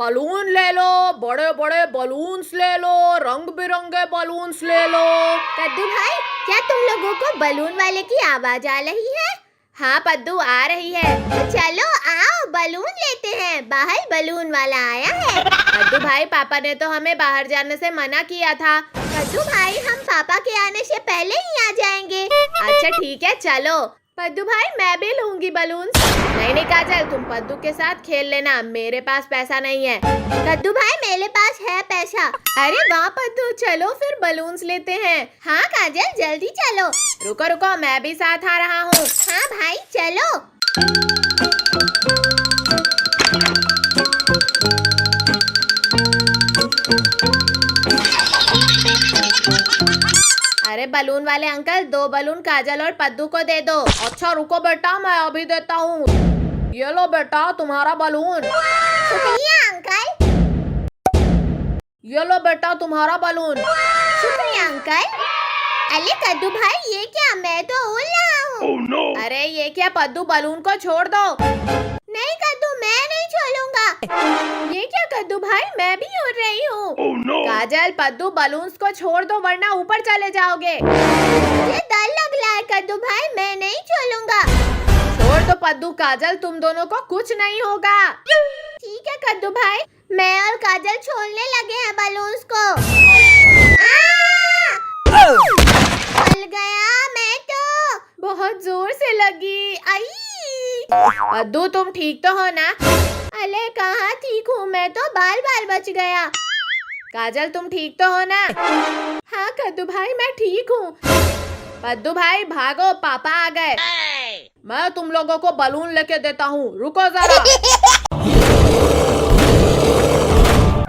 Balloon ले लो, बड़े बड़े बलून्स ले लो, रंग बिरंगे बलून्स ले लो। कद्दू भाई, क्या तुम लोगों को बलून वाले की आवाज आ रही है? हाँ पद्दू, आ रही है। तो चलो आओ बलून लेते हैं, बाहर बलून वाला आया है। कद्दू भाई, पापा ने तो हमें बाहर जाने से मना किया था। कद्दू भाई, हम पापा के आने से पहले ही आ जाएंगे। अच्छा ठीक है, चलो। पद्दू भाई, मैं भी लूंगी बलून। नहीं काजल, तुम पद्दू के साथ खेल लेना, मेरे पास पैसा नहीं है। कद्दू भाई, मेरे पास है पैसा। अरे वाह पद्दू, चलो फिर बलून्स लेते हैं। हाँ काजल, जल्दी चलो। रुको रुको, मैं भी साथ आ रहा हूँ। हाँ भाई चलो। अरे बलून वाले अंकल, 2 बलून काजल और पद्दू को दे दो। अच्छा रुको बेटा, मैं अभी देता हूँ। ये लो बेटा तुम्हारा बलून। शुक्रिया अंकल। ये लो बेटा तुम्हारा बलून। शुक्रिया अंकल। अरे कद्दू भाई, ये क्या, मैं तो उड़ रहा हूँ। Oh, no. अरे ये क्या पद्दू, बलून को छोड़ दो। नहीं कद्दू, मैं नहीं छोड़ूंगा। ये क्या कद्दू भाई, मैं भी उड़ रही हूँ। Oh, no. काजल, पद्दू बलून्स को छोड़ दो वरना ऊपर चले जाओगे। मुझे डर लग रहा है कद्दू भाई, मैं नहीं छोड़ूंगा। छोड़ दो पद्दू, काजल, तुम दोनों को कुछ नहीं होगा। ठीक है कद्दू भाई, मैं और काजल छोड़ने लगे हैं बलून्स को। चल गया मैं तो। बहुत जोर से लगी। आई। पद्दू तुम ठीक तो हो ना? अरे कहाँ ठीक हूँ, मैं तो बाल बाल बच गया। काजल तुम ठीक तो हो ना? हाँ कद्दू भाई, मैं ठीक हूँ। पद्दू भाई भागो, पापा आ गए। मैं तुम लोगों को बलून लेके देता हूँ, रुको जरा।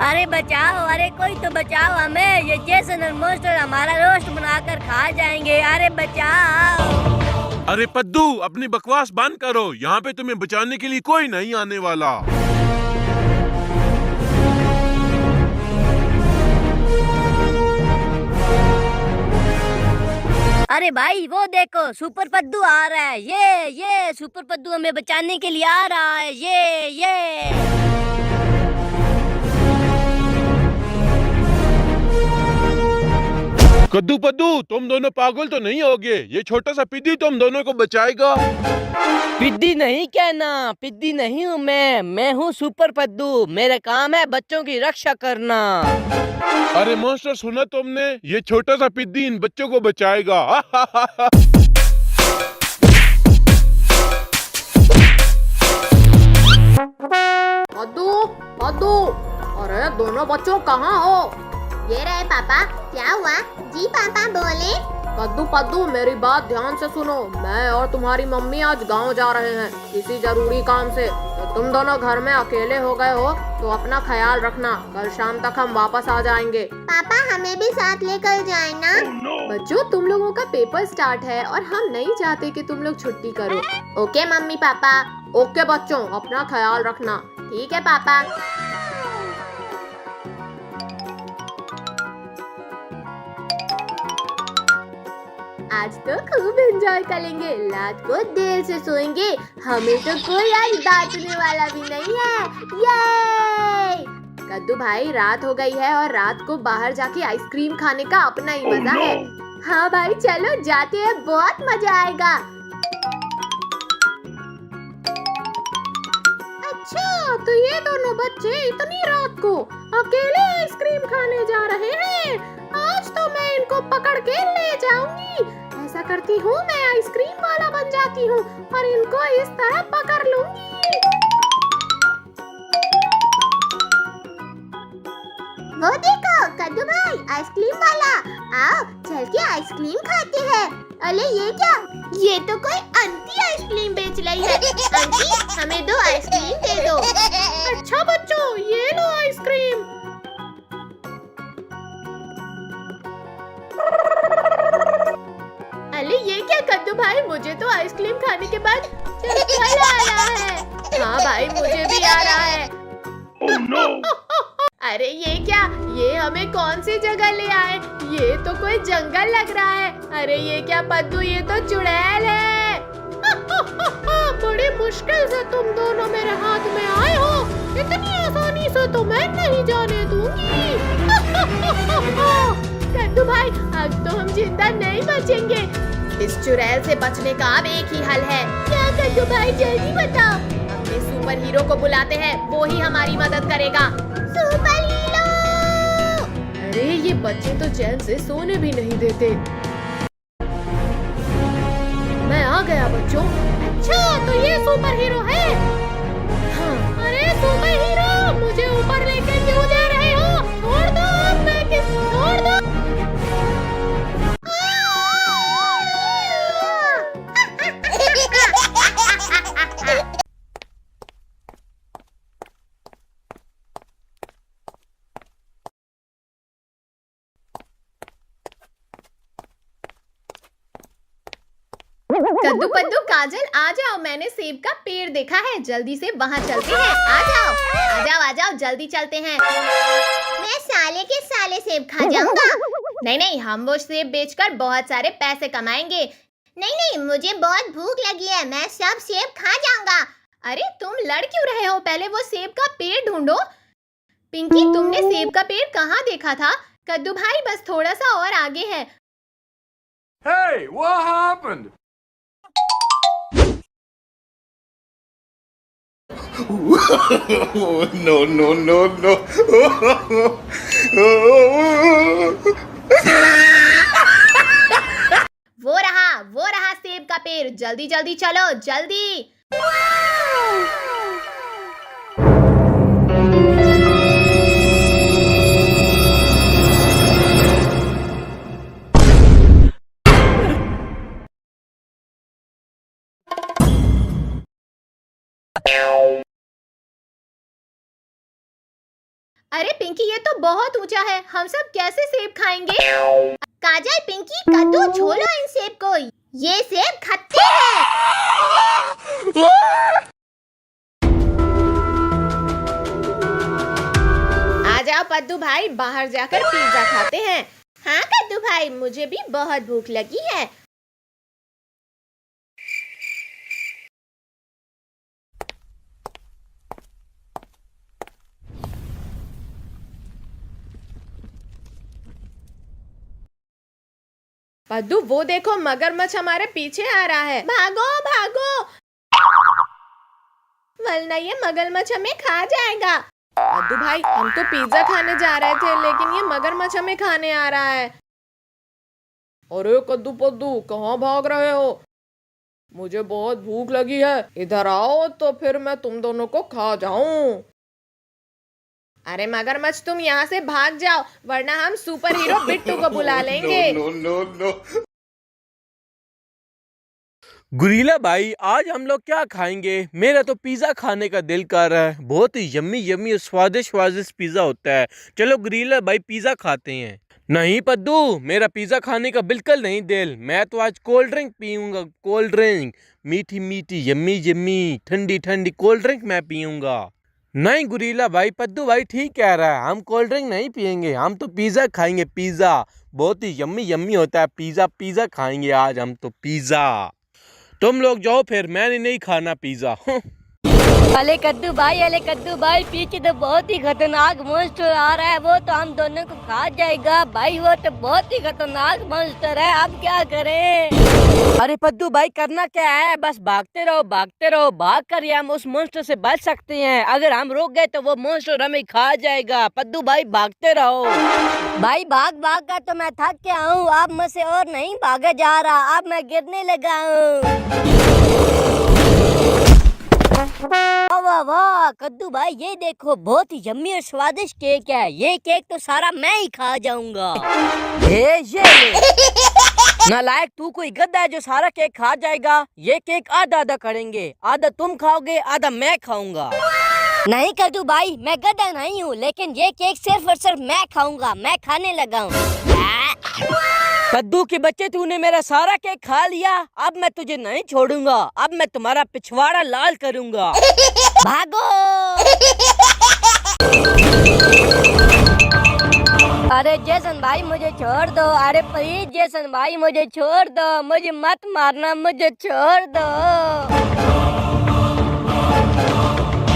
अरे बचाओ, अरे कोई तो बचाओ हमें, ये जेसन और मॉन्स्टर हमारा रोस्ट बनाकर खा जाएंगे। अरे बचाओ। अरे पद्दू, अपनी बकवास बंद करो, यहाँ पे तुम्हें बचाने के लिए कोई नहीं आने वाला। अरे भाई वो देखो, सुपर पद्दू आ रहा है। ये सुपर पद्दू हमें बचाने के लिए आ रहा है। ये कद्दू पद्दू, तुम दोनों पागल तो नहीं होगे? ये छोटा सा पिद्दी तुम दोनों को बचाएगा। पिद्दी नहीं कहना, पिद्दी नहीं हूँ मैं हूँ सुपर पद्दू। मेरा काम है बच्चों की रक्षा करना। अरे मॉन्स्टर, सुना तुमने? ये छोटा सा पिद्दी इन बच्चों को बचाएगा। पद्दू पद्दू, अरे दोनों बच्चों कहाँ हो? ये रहे पापा। क्या हुआ? जी पापा बोले। कद्दू पद्दू, मेरी बात ध्यान से सुनो। मैं और तुम्हारी मम्मी आज गांव जा रहे हैं किसी जरूरी काम से। तो तुम दोनों घर में अकेले हो गए हो तो अपना ख्याल रखना, कल शाम तक हम वापस आ जाएंगे। पापा हमें भी साथ लेकर जाए ना। बच्चों, तुम लोगों का पेपर स्टार्ट है और हम नहीं चाहते कि तुम लोग छुट्टी करो। Okay mummy papa. ओके बच्चों, अपना ख्याल रखना। ठीक है पापा। आज तो खूब एंजॉय करेंगे, रात को देर से सोएंगे, हमें तो कोई आज डांटने वाला भी नहीं है। ये कद्दू भाई, रात हो गई है और रात को बाहर जाके आइसक्रीम खाने का अपना ही मजा है। हाँ भाई चलो जाते हैं, बहुत मजा आएगा। अच्छा, तो ये दोनों बच्चे इतनी रात को अकेले आइसक्रीम खाने जा रहे हैं। आज तो मैं इनको पकड़ के ले जाऊंगी। ऐसा करती हूँ, मैं आइसक्रीम वाला बन जाती हूँ और इनको इस तरह पकड़ लूंगी। वो देखो कद्दू भाई, आइसक्रीम वाला। आओ चल के आइसक्रीम खाते हैं। अरे ये क्या, ये तो कोई आंटी आइसक्रीम बेच रही है। आंटी हमें 2 आइसक्रीम दे दो। अच्छा बच्चों, ये लो आइसक्रीम। अरे ये क्या कद्दू भाई, मुझे तो आइसक्रीम खाने के बाद चक्कर आ रहा है। हाँ भाई, मुझे भी आ रहा है। Oh, no. अरे ये क्या, ये हमें कौन सी जगह ले आए? ये तो कोई जंगल लग रहा है। अरे ये क्या पद्दू, ये तो चुड़ैल है। बड़ी मुश्किल से तुम दोनों मेरे हाथ में आए हो। इतनी आसानी से तो मैं नहीं जाने दूंगी। कद्दू भाई, अब तो हम जिंदा नहीं बचेंगे। इस चुड़ैल से बचने का अब एक ही हल है। क्या कद्दू भाई, जल्दी बताओ। अपने सुपर हीरो को बुलाते हैं, वो ही हमारी मदद करेगा। Super hero! अरे ये बच्चे तो चैन से सोने भी नहीं देते। मैं आ गया बच्चों। अच्छा, तो ये सुपर हीरो है। हाँ। अरे सुपर हीरो, मुझे ऊपर लेके क्यों जा रहे हो? छोड़ दो, छोड़ दो। कद्दू पद्दू काजल, आ जाओ, मैंने सेब का पेड़ देखा है, जल्दी से वहाँ चलते हैं। आ जाओ आ जाओ आ जाओ, जल्दी चलते हैं। मैं साले के साले सेब खा जाऊंगा। नहीं नहीं, हम वो सेब बेचकर बहुत सारे पैसे कमाएंगे। नहीं नहीं, मुझे बहुत भूख लगी है, मैं सब सेब खा जाऊंगा। अरे तुम लड़ क्यों रहे हो? पहले वो सेब का पेड़ ढूंढो। पिंकी, तुमने सेब का पेड़ कहाँ देखा था? कद्दू भाई, बस थोड़ा सा और आगे है। Hey, what happened? No, no, no, no. वो रहा सेब का पेड़। जल्दी जल्दी चलो, जल्दी। अरे पिंकी, ये तो बहुत ऊंचा है, हम सब कैसे सेब खाएंगे? काजल, पिंकी, कद्दू, छोड़ो इन सेब को, ये सेब खट्टे हैं। आ जाओ पद्दू भाई, बाहर जाकर पिज्जा खाते हैं। हाँ कद्दू भाई, मुझे भी बहुत भूख लगी है। पद्दू, वो देखो, मगरमच्छ हमारे पीछे आ रहा है। भागो भागो, वरना ये मगरमच्छ हमें खा जाएगा। पद्दू भाई, हम तो पिज्जा खाने जा रहे थे, लेकिन ये मगरमच्छ हमें खाने आ रहा है। अरे कद्दू पद्दू, कहाँ भाग रहे हो? मुझे बहुत भूख लगी है, इधर आओ तो फिर मैं तुम दोनों को खा जाऊं। अरे मगरमच्छ, तुम यहाँ से भाग जाओ, वरना हम सुपर हीरो बिट्टू को बुला लेंगे। No, no, no. गुरीला भाई, आज हम लोग क्या खाएंगे? मेरा तो पिज़्ज़ा खाने का दिल कर रहा है। बहुत ही यम्मी यम्मी और स्वादिष्ट स्वादिष्ट पिज़्ज़ा होता है। चलो गुरीला भाई, पिज़्ज़ा खाते हैं। नहीं पद्दू, मेरा पिज़्ज़ा खाने का बिल्कुल नहीं दिल। मैं तो आज कोल्ड ड्रिंक पीऊँगा, कोल्ड ड्रिंक, मीठी मीठी यम्मी यम्मी ठंडी ठंडी कोल्ड ड्रिंक मैं पीऊँगा। नहीं गुरीला भाई, पद्दू भाई ठीक कह रहा है, हम कोल्ड ड्रिंक नहीं पियेंगे, हम तो पिज़्ज़ा खाएंगे। पिज़्ज़ा बहुत ही यम्मी यम्मी होता है। पिज़्ज़ा खाएंगे आज हम तो, पिज़्ज़ा। तुम लोग जाओ फिर, मैंने नहीं खाना पिज़्ज़ा। अरे कद्दू भाई, पीछे तो बहुत ही खतरनाक मॉन्स्टर आ रहा है, वो तो हम दोनों को खा जाएगा। भाई वो तो बहुत ही खतरनाक मॉन्स्टर है, अब क्या करें? अरे पद्दू भाई, करना क्या है? बस भागते रहो, भाग कर हम उस मॉन्स्टर से बच सकते हैं। अगर हम रुक गए तो वो मॉन्स्टर हमें खा जाएगा। पद्दू भाई भागते रहो। भाई भाग कर तो मैं थक के आऊँ, अब मुझसे और नहीं भागा जा रहा, अब मैं गिरने लगा हूँ। वाह वाह कद्दू भाई, ये देखो, बहुत ही यम्मी और स्वादिष्ट केक है। ये केक तो सारा मैं ही खा जाऊंगा। ये नालायक, तू कोई गधा है जो सारा केक खा जाएगा? ये केक आधा आधा करेंगे, आधा तुम खाओगे, आधा मैं खाऊंगा। नहीं कद्दू भाई, मैं गधा नहीं हूँ, लेकिन ये केक सिर्फ और सिर्फ मैं खाऊंगा। मैं खाने लगा हूँ। कद्दू के बच्चे, तूने मेरा सारा केक खा लिया, अब मैं तुझे नहीं छोड़ूंगा। अब मैं तुम्हारा पिछवाड़ा लाल करूंगा। भागो। अरे जेसन भाई, मुझे छोड़ दो। अरे प्लीज जेसन भाई, मुझे छोड़ दो, मुझे मत मारना, मुझे छोड़ दो।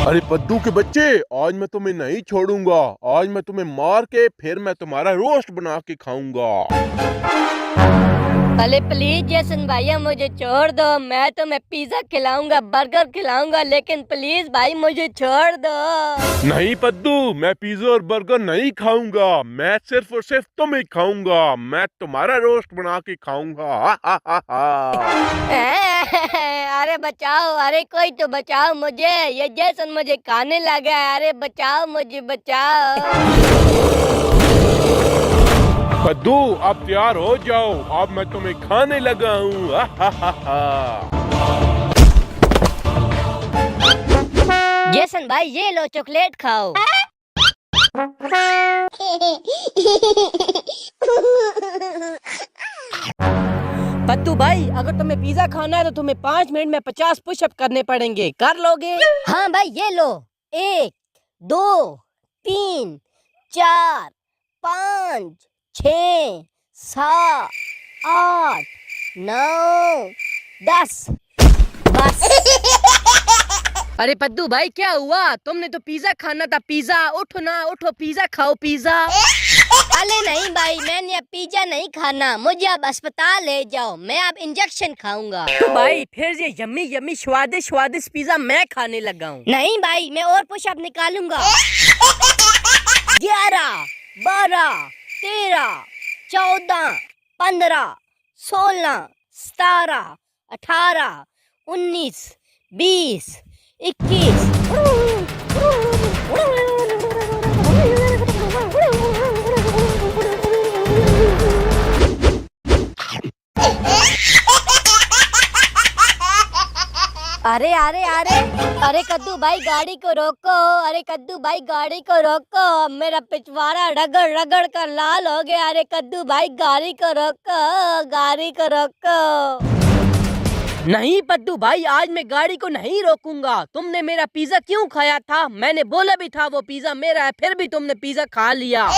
अरे पद्दू के बच्चे, आज मैं तुम्हें नहीं छोड़ूंगा। आज मैं तुम्हें मार के फिर मैं तुम्हारा रोस्ट बना के खाऊंगा। अरे प्लीज जेसन भैया मुझे छोड़ दो, मैं तुम्हें पिज्जा खिलाऊंगा, बर्गर खिलाऊंगा, लेकिन प्लीज भाई मुझे छोड़ दो। नहीं पद्दू, मैं पिज्जा और बर्गर नहीं खाऊंगा। मैं सिर्फ और सिर्फ तुम्हें खाऊंगा। मैं तुम्हारा रोस्ट बना के खाऊंगा। हा, हा, हा, हा। अरे बचाओ, अरे कोई तो बचाओ मुझे, ये जेसन मुझे खाने लगा है। अरे बचाओ मुझे, बचाओ। पद्दू अब तैयार हो जाओ, अब मैं तुम्हें खाने लगा हूँ। हा, हा, हा, हा। जेसन भाई ये लो चॉकलेट खाओ। पद्दू भाई, अगर तुम्हें पिज्जा खाना है तो तुम्हें 5 मिनट में 50 पुशअप करने पड़ेंगे, कर लोगे? हाँ भाई ये लो, 1 2 3 4 5 6 7 8 9 10 बस। अरे पद्दू भाई क्या हुआ? तुमने तो पिज्जा खाना था। पिज्जा उठो ना, उठो पिज्जा खाओ, पिज्जा। अरे नहीं भाई, मैंने अब पिज्जा नहीं खाना, मुझे अब अस्पताल ले जाओ, मैं अब इंजेक्शन खाऊंगा। तो भाई फिर ये यम्मी यम्मी स्वादिष्ट स्वादिष्ट पिज्जा मैं खाने लगा हूँ। नहीं भाई, मैं और पुशअप निकालूंगा। 11 12 13 14 15 16 17 18 19 20 21। अरे अरे अरे अरे कद्दू भाई गाड़ी को रोको, अरे कद्दू भाई गाड़ी को रोको, मेरा पिछवाड़ा रगड़ रगड़ कर लाल हो गया। अरे कद्दू भाई गाड़ी को रोको, गाड़ी को रोको। नहीं पद्दू भाई, आज मैं गाड़ी को नहीं रोकूंगा। तुमने मेरा पिज्जा क्यों खाया था? मैंने बोला भी था वो पिज्जा मेरा है, फिर भी तुमने पिज्जा खा लिया।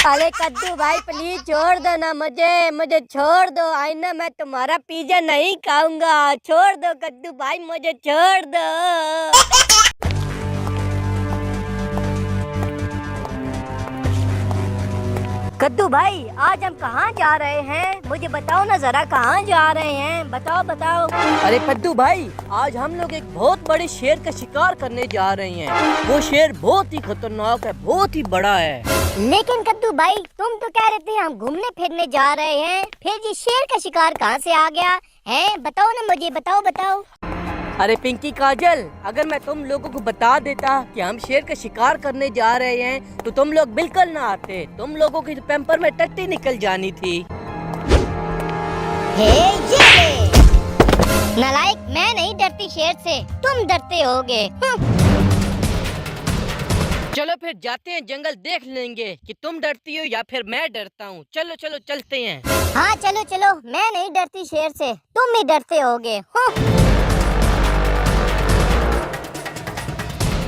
अरे कद्दू भाई प्लीज छोड़ दो ना मुझे, मुझे छोड़ दो। आईना मैं तुम्हारा पिज्जा नहीं खाऊंगा, छोड़ दो कद्दू भाई, मुझे छोड़ दो। कद्दू भाई आज हम कहाँ जा रहे हैं? मुझे बताओ ना जरा, कहाँ जा रहे हैं? बताओ बताओ। अरे पद्दू भाई, आज हम लोग एक बहुत बड़े शेर का शिकार करने जा रहे हैं। वो शेर बहुत ही खतरनाक है, बहुत ही बड़ा है। लेकिन कद्दू भाई तुम तो कह रहे थे हम घूमने फिरने जा रहे हैं, फिर ये शेर का शिकार कहाँ से आ गया है? बताओ ना मुझे, बताओ बताओ। अरे पिंकी काजल, अगर मैं तुम लोगों को बता देता कि हम शेर का शिकार करने जा रहे हैं तो तुम लोग बिल्कुल ना आते। तुम लोगों की पेपर में टट्टी निकल जानी थी। हे ये नालायक, मैं नहीं डरती शेर से, तुम डरते होगे। चलो फिर जाते हैं जंगल, देख लेंगे कि तुम डरती हो या फिर मैं डरता हूँ। चलो चलो चलते हैं। हाँ चलो चलो, मैं नहीं डरती शेर से, तुम ही डरते होगे।